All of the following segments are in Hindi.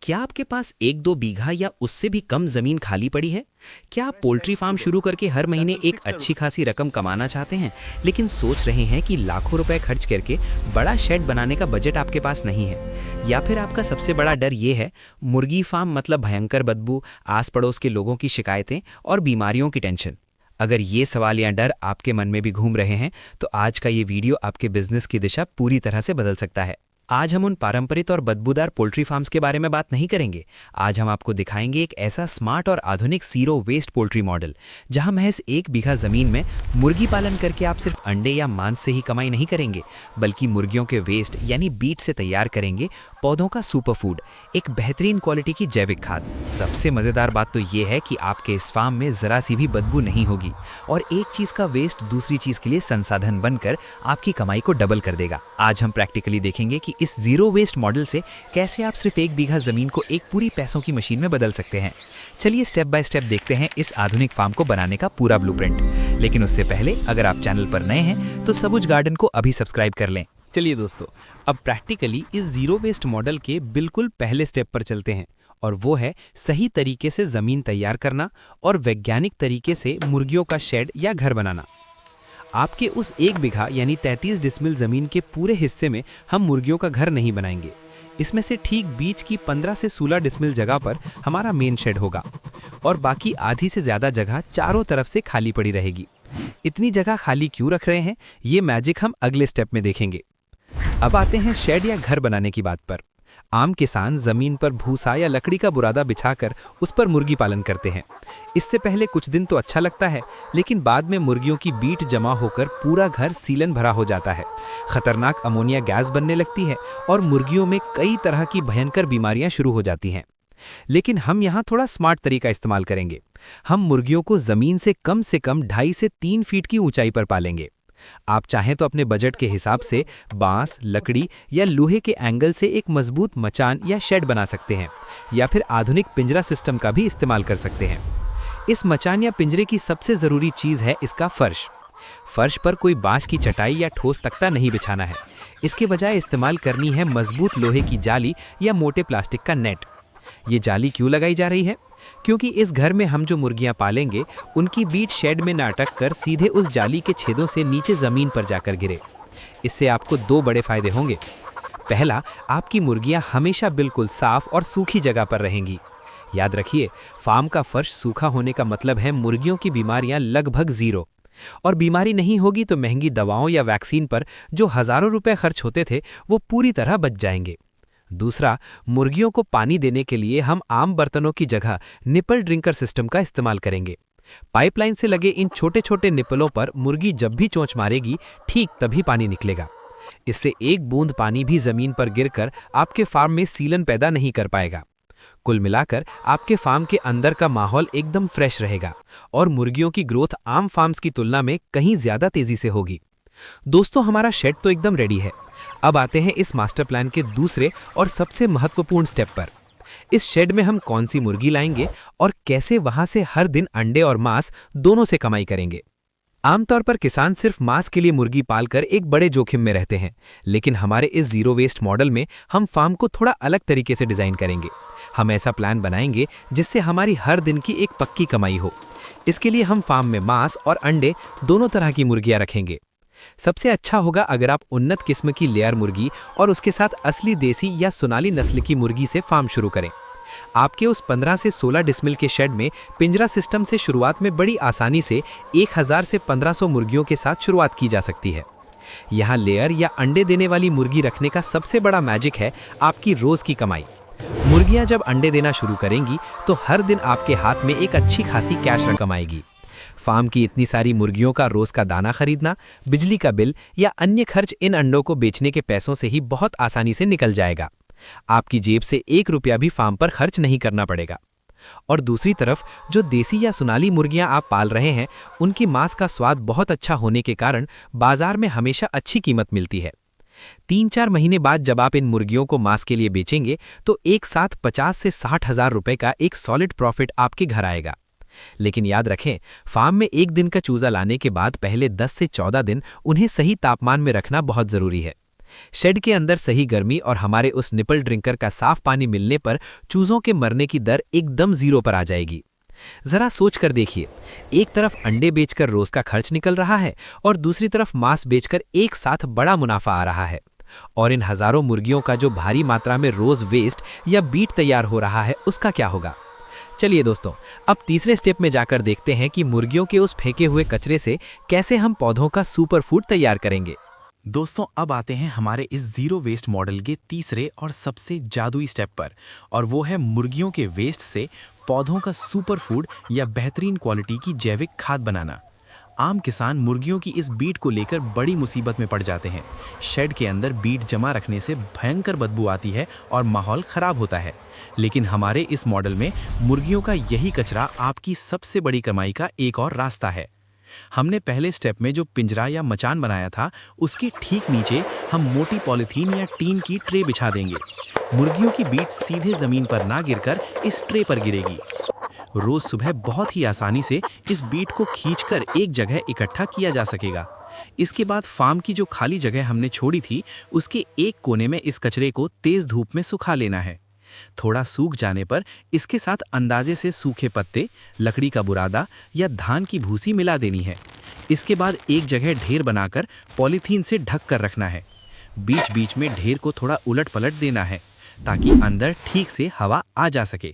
क्या आपके पास 1-2 बीघा या उससे भी कम जमीन खाली पड़ी है? क्या आप पोल्ट्री फार्म शुरू करके हर महीने एक अच्छी खासी रकम कमाना चाहते हैं, लेकिन सोच रहे हैं कि लाखों रुपए खर्च करके बड़ा शेड बनाने का बजट आपके पास नहीं है? या फिर आपका सबसे बड़ा डर ये है, मुर्गी फार्म मतलब भयंकर बदबू, आस पड़ोस के लोगों की शिकायतें और बीमारियों की टेंशन? अगर ये सवाल या डर आपके मन में भी घूम रहे हैं, तो आज का ये वीडियो आपके बिजनेस की दिशा पूरी तरह से बदल सकता है। आज हम उन पारंपरिक और बदबूदार पोल्ट्री फार्म्स के बारे में बात नहीं करेंगे। आज हम आपको दिखाएंगे एक ऐसा स्मार्ट और आधुनिक जीरो वेस्ट पोल्ट्री मॉडल, जहां महज 1 बीघा जमीन में मुर्गी पालन करके आप सिर्फ अंडे या मांस से ही कमाई नहीं करेंगे, बल्कि मुर्गियों के वेस्ट यानी बीट से तैयार करेंगे पौधों का सुपर फूड, एक बेहतरीन क्वालिटी की जैविक खाद। सबसे मजेदार बात तो ये है कि आपके इस फार्म में जरा सी भी बदबू नहीं होगी और एक चीज का वेस्ट दूसरी चीज के लिए संसाधन बनकर आपकी कमाई को डबल कर देगा। आज हम प्रैक्टिकली देखेंगे कि इस जीरो वेस्ट मॉडल से कैसे आप सिर्फ 1 बीघा जमीन को एक पूरी पैसों की मशीन में बदल सकते हैं। चलिए स्टेप बाय स्टेप देखते हैं इस आधुनिक फार्म को बनाने का पूरा ब्लूप्रिंट। लेकिन उससे पहले अगर आप चैनल पर नए हैं तो सबुज गार्डन को अभी सब्सक्राइब कर लें। चलिए दोस्तों, अब प्रैक्टिकली इस जीरो वेस्ट मॉडल के बिल्कुल पहले स्टेप पर चलते हैं, और वो है सही तरीके से जमीन तैयार करना और वैज्ञानिक तरीके से मुर्गियों का शेड या घर बनाना। आपके उस 1 बीघा यानी 33 डिसमिल जमीन के पूरे हिस्से में हम मुर्गियों का घर नहीं बनाएंगे। इसमें से ठीक बीच की 15 से 16 डिसमिल जगह पर हमारा मेन शेड होगा और बाकी आधी से ज्यादा जगह चारों तरफ से खाली पड़ी रहेगी। इतनी जगह खाली क्यों रख रहे हैं, ये मैजिक हम अगले स्टेप में देखेंगे। अब आते हैं शेड या घर बनाने की बात पर। आम किसान जमीन पर भूसा या लकड़ी का बुरादा बिछाकर उस पर मुर्गी पालन करते हैं। इससे पहले कुछ दिन तो अच्छा लगता है, लेकिन बाद में मुर्गियों की बीट जमा होकर पूरा घर सीलन भरा हो जाता है। खतरनाक अमोनिया गैस बनने लगती है और मुर्गियों में कई तरह की भयंकर बीमारियां शुरू हो जाती हैं। लेकिन हम यहाँ थोड़ा स्मार्ट तरीका इस्तेमाल करेंगे। हम मुर्गियों को जमीन से कम 2.5 से 3 फीट की ऊंचाई पर पालेंगे। आप चाहें तो अपने बजट के हिसाब से बांस, लकड़ी या लोहे के एंगल से एक मजबूत मचान या शेड बना सकते हैं, या फिर आधुनिक पिंजरा सिस्टम का भी इस्तेमाल कर सकते हैं। इस मचान या पिंजरे की सबसे जरूरी चीज है इसका फर्श। फर्श पर कोई बांस की चटाई या ठोस तख्ता नहीं बिछाना है। इसके बजाय इस्तेमाल करनी है मजबूत लोहे की जाली या मोटे प्लास्टिक का नेट। ये जाली क्यों लगाई जा रही है? क्योंकि इस घर में हम जो मुर्गियां पालेंगे उनकी बीट शेड में न अटक कर सीधे उस जाली के छेदों से नीचे जमीन पर जाकर गिरे। इससे आपको 2 बड़े फायदे होंगे। पहला, आपकी मुर्गियां हमेशा बिल्कुल साफ और सूखी जगह पर रहेंगी। याद रखिए, फार्म का फर्श सूखा होने का मतलब है मुर्गियों की बीमारियां लगभग 0। और बीमारी नहीं होगी तो महंगी दवाओं या वैक्सीन पर जो हजारों रुपए खर्च होते थे वो पूरी तरह बच जाएंगे। दूसरा, मुर्गियों को पानी देने के लिए हम आम बर्तनों की जगह निपल ड्रिंकर सिस्टम का इस्तेमाल करेंगे। पाइपलाइन से लगे इन छोटे छोटे निपलों पर मुर्गी जब भी चोंच मारेगी, ठीक तभी पानी निकलेगा। इससे एक बूंद पानी भी जमीन पर गिरकर आपके फार्म में सीलन पैदा नहीं कर पाएगा। कुल मिलाकर आपके फार्म के अंदर का माहौल एकदम फ्रेश रहेगा और मुर्गियों की ग्रोथ आम फार्म्स की तुलना में कहीं ज्यादा तेजी से होगी। दोस्तों, हमारा शेड तो एकदम रेडी है। अब आते हैं इस मास्टर प्लान के दूसरे और सबसे महत्वपूर्ण स्टेप पर। इस शेड में हम कौन सी मुर्गी लाएंगे और कैसे वहां से हर दिन अंडे और मांस दोनों से कमाई करेंगे। आमतौर पर किसान सिर्फ मांस के लिए मुर्गी पालकर एक बड़े जोखिम में रहते हैं, लेकिन हमारे इस जीरो वेस्ट मॉडल में हम फार्म को थोड़ा अलग तरीके से डिजाइन करेंगे। हम ऐसा प्लान बनाएंगे जिससे हमारी हर दिन की एक पक्की कमाई हो। इसके लिए हम फार्म में मांस और अंडे दोनों तरह की मुर्गियां रखेंगे। सबसे अच्छा होगा अगर आप उन्नत किस्म की लेयर मुर्गी और उसके साथ असली देसी या सोनाली नस्ल की मुर्गी से फार्म शुरू करें। आपके उस 15 से 16 डिसमिल के शेड में पिंजरा सिस्टम से शुरुआत में बड़ी आसानी से 1000 से 1500 मुर्गियों के साथ शुरुआत की जा सकती है। यहाँ लेयर या अंडे देने वाली मुर्गी रखने का सबसे बड़ा मैजिक है आपकी रोज की कमाई। मुर्गियां जब अंडे देना शुरू करेंगी तो हर दिन आपके हाथ में एक अच्छी खासी कैश रकम आएगी। फार्म की इतनी सारी मुर्गियों का रोज का दाना खरीदना, बिजली का बिल या अन्य खर्च इन अंडों को बेचने के पैसों से ही बहुत आसानी से निकल जाएगा। आपकी जेब से 1 रुपया भी फार्म पर खर्च नहीं करना पड़ेगा। और दूसरी तरफ जो देसी या सोनाली मुर्गियां आप पाल रहे हैं, उनकी मांस का स्वाद बहुत अच्छा होने के कारण बाजार में हमेशा अच्छी कीमत मिलती है। 3-4 महीने बाद जब आप इन मुर्गियों को मांस के लिए बेचेंगे तो एक साथ 50 से 60 हजार रुपए का एक सॉलिड प्रॉफिट आपके घर आएगा। लेकिन याद रखें, फार्म में 1 दिन का चूजा लाने के बाद पहले 10 से 14 दिन उन्हें सही तापमान में रखना बहुत जरूरी है। शेड के अंदर सही गर्मी और हमारे उस निपल ड्रिंकर का साफ पानी मिलने पर चूजों के मरने की दर एकदम 0 पर आ जाएगी। जरा सोच कर देखिए, एक तरफ अंडे बेचकर रोज का खर्च निकल रहा है और दूसरी तरफ मांस बेचकर एक साथ बड़ा मुनाफा आ रहा है। और इन हजारों मुर्गियों का जो भारी मात्रा में रोज वेस्ट या बीट तैयार हो रहा है, उसका क्या होगा? चलिए दोस्तों, अब तीसरे स्टेप में जाकर देखते हैं कि मुर्गियों के उस फेंके हुए कचरे से कैसे हम पौधों का सुपर फूड तैयार करेंगे। दोस्तों, अब आते हैं हमारे इस जीरो वेस्ट मॉडल के तीसरे और सबसे जादुई स्टेप पर, और वो है मुर्गियों के वेस्ट से पौधों का सुपर फूड या बेहतरीन क्वालिटी की जैविक खाद बनाना। आम किसान मुर्गियों की इस बीट को लेकर बड़ी मुसीबत में पड़ जाते हैं। शेड के अंदर बीट जमा रखने से भयंकर बदबू आती है और माहौल खराब होता है। लेकिन हमारे इस मॉडल में मुर्गियों का यही कचरा आपकी सबसे बड़ी कमाई का एक और रास्ता है। हमने पहले स्टेप में जो पिंजरा या मचान बनाया था, उसके ठीक नीचे हम मोटी पॉलीथीन या टीन की ट्रे बिछा देंगे। मुर्गियों की बीट सीधे जमीन पर ना गिरकर इस ट्रे पर गिरेगी। रोज सुबह बहुत ही आसानी से इस बीट को खींचकर एक जगह इकट्ठा किया जा सकेगा। इसके बाद फार्म की जो खाली जगह हमने छोड़ी थी, उसके एक कोने में इस कचरे को तेज धूप में सुखा लेना है। थोड़ा सूख जाने पर इसके साथ अंदाजे से सूखे पत्ते, लकड़ी का बुरादा या धान की भूसी मिला देनी है। इसके बाद एक जगह ढेर बनाकर पॉलीथीन से ढक कर रखना है। बीच बीच में ढेर को थोड़ा उलट पलट देना है ताकि अंदर ठीक से हवा आ जा सके।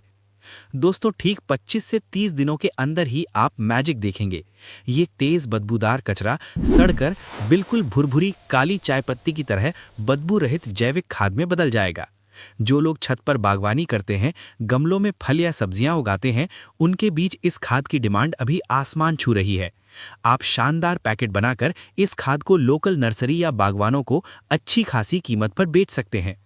दोस्तों, ठीक 25 से 30 दिनों के अंदर ही आप मैजिक देखेंगे। ये तेज बदबूदार कचरा सड़कर बिल्कुल भुरभुरी काली चाय पत्ती की तरह बदबू रहित जैविक खाद में बदल जाएगा। जो लोग छत पर बागवानी करते हैं, गमलों में फल या सब्जियां उगाते हैं, उनके बीच इस खाद की डिमांड अभी आसमान छू रही है। आप शानदार पैकेट बनाकर इस खाद को लोकल नर्सरी या बागवानों को अच्छी खासी कीमत पर बेच सकते हैं।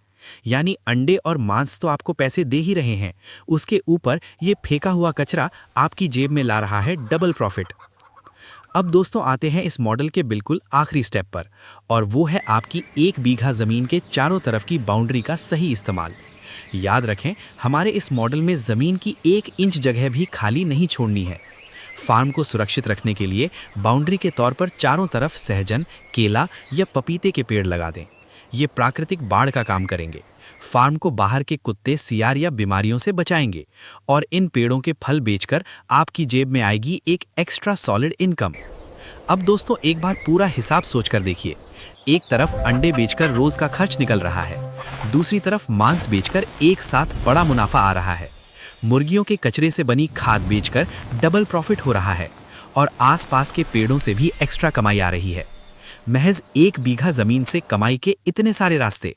यानी अंडे और मांस तो आपको पैसे दे ही रहे हैं, उसके ऊपर ये फेंका हुआ कचरा आपकी जेब में ला रहा है डबल प्रॉफिट। अब दोस्तों, आते हैं इस मॉडल के बिल्कुल आखिरी स्टेप पर, और वो है आपकी 1 बीघा ज़मीन के चारों तरफ की बाउंड्री का सही इस्तेमाल। याद रखें, हमारे इस मॉडल में ज़मीन की 1 इंच जगह भी खाली नहीं छोड़नी है। फार्म को सुरक्षित रखने के लिए बाउंड्री के तौर पर चारों तरफ सहजन, केला या पपीते के पेड़ लगा दें। ये प्राकृतिक बाड़ का काम करेंगे, फार्म को बाहर के कुत्ते, सियार या बीमारियों से बचाएंगे, और इन पेड़ों के फल बेचकर आपकी जेब में आएगी एक एक्स्ट्रा सॉलिड इनकम। अब दोस्तों, एक बार पूरा हिसाब सोचकर देखिए। एक तरफ अंडे बेचकर रोज का खर्च निकल रहा है, दूसरी तरफ मांस बेचकर एक साथ बड़ा मुनाफा आ रहा है, मुर्गियों के कचरे से बनी खाद बेचकर डबल प्रॉफिट हो रहा है, और आसपास के पेड़ों से भी एक्स्ट्रा कमाई आ रही है। महज 1 बीघा जमीन से कमाई के इतने सारे रास्ते।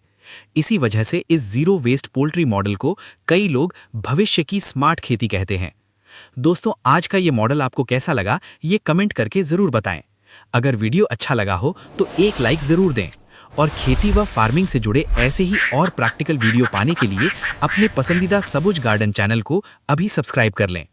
इसी वजह से इस जीरो वेस्ट पोल्ट्री मॉडल को कई लोग भविष्य की स्मार्ट खेती कहते हैं। दोस्तों, आज का ये मॉडल आपको कैसा लगा, ये कमेंट करके ज़रूर बताएं। अगर वीडियो अच्छा लगा हो तो एक लाइक ज़रूर दें, और खेती व फार्मिंग से जुड़े ऐसे ही और प्रैक्टिकल वीडियो पाने के लिए अपने पसंदीदा सबुज गार्डन चैनल को अभी सब्सक्राइब कर लें।